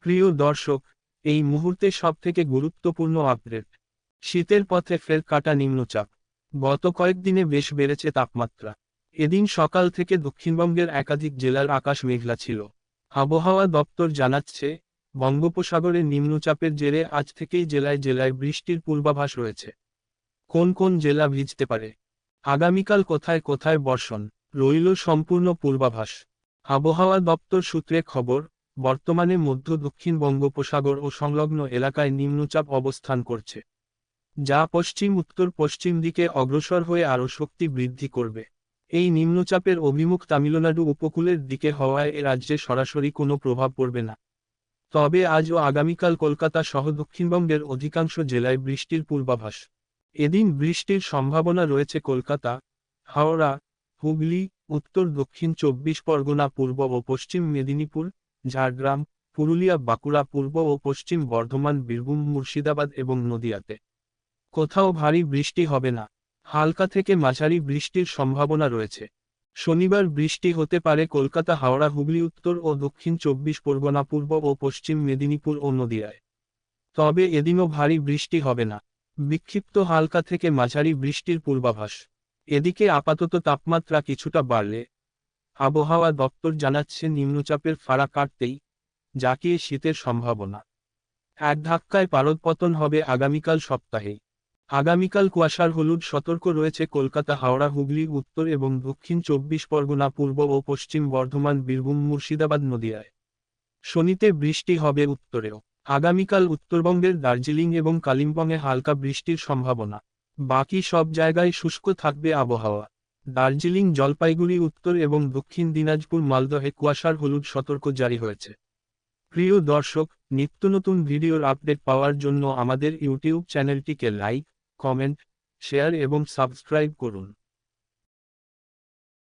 প্রিয় দর্শক, এই মুহূর্তে সবথেকে গুরুত্বপূর্ণ আপডেট। শীতের পথে ফের কাটা নিম্নচাপ। গত কয়েকদিনে বেশ বেড়েছে তাপমাত্রা। এদিন সকাল থেকে দক্ষিণবঙ্গের একাধিক জেলার আকাশ মেঘলা ছিল। আবহাওয়া দপ্তর জানাচ্ছে, বঙ্গোপসাগরে নিম্নচাপের জেরে আজ থেকেই জেলায় জেলায় বৃষ্টির পূর্বাভাস রয়েছে। কোন কোন জেলা ভিজতে পারে, আগামীকাল কোথায় কোথায় বর্ষণ, রইল সম্পূর্ণ পূর্বাভাস। আবহাওয়া দপ্তর সূত্রে খবর, বর্তমানে মধ্য দক্ষিণ বঙ্গোপসাগর ও সংলগ্ন এলাকায় নিম্নচাপ অবস্থান করছে, যা পশ্চিম উত্তর পশ্চিম দিকে অগ্রসর হয়ে আরও শক্তি বৃদ্ধি করবে। এই নিম্নচাপের অভিমুখ তামিলনাড়ু উপকূলের দিকে হওয়ায় এ রাজ্যে সরাসরি কোনো প্রভাব পড়বে না। তবে আজ ও আগামীকাল কলকাতা সহ দক্ষিণবঙ্গের অধিকাংশ জেলায় বৃষ্টির পূর্বাভাস। এদিন বৃষ্টির সম্ভাবনা রয়েছে কলকাতা, হাওড়া, হুগলি, উত্তর দক্ষিণ 24 পরগনা, পূর্ব ও পশ্চিম মেদিনীপুর, ঝাড়গ্রাম, পুরুলিয়া, বাঁকুড়া, পূর্ব ও পশ্চিম বর্ধমান, বীরভূম, মুর্শিদাবাদ এবং নদিয়াতে। কোথাও ভারী বৃষ্টি হবে না, হালকা থেকে মাঝারি বৃষ্টির সম্ভাবনা রয়েছে। শনিবার বৃষ্টি হতে পারে কলকাতা, হাওড়া, হুগলি, উত্তর ও দক্ষিণ 24 পরগনা, পূর্ব ও পশ্চিম মেদিনীপুর ও নদিয়ায়। তবে এদিনও ভারী বৃষ্টি হবে না, বিক্ষিপ্ত হালকা থেকে মাঝারি বৃষ্টির পূর্বাভাস। এদিকে আপাতত তাপমাত্রা কিছুটা বাড়লে আবহাওয়া দপ্তর জানাচ্ছে নিম্নচাপের ফাড়া কাটতেই জাঁকিয়ে শীতের সম্ভাবনা। এক ধাক্কায় পারদপতন হবে আগামীকাল সপ্তাহে। আগামীকাল কুয়াশার হলুদ সতর্ক রয়েছে কলকাতা, হাওড়া, হুগলি, উত্তর এবং দক্ষিণ 24 পরগনা, পূর্ব ও পশ্চিম বর্ধমান, বীরভূম, মুর্শিদাবাদ, নদিয়ায়। শনিতে বৃষ্টি হবে উত্তরেও। আগামীকাল উত্তরবঙ্গের দার্জিলিং এবং কালিম্পংয়ে হালকা বৃষ্টির সম্ভাবনা। বাকি সব জায়গায় শুষ্ক থাকবে আবহাওয়া। দার্জিলিং, জলপাইগুড়ি, উত্তর এবং দক্ষিণ দিনাজপুর, মালদহে কুয়াশার হলুদ সতর্ক জারি হয়েছে। প্রিয় দর্শক, নিত্যনতুন ভিডিওর আপডেট পাওয়ার জন্য আমাদের ইউটিউব চ্যানেলটিকে লাইক, কমেন্ট, শেয়ার এবং সাবস্ক্রাইব করুন।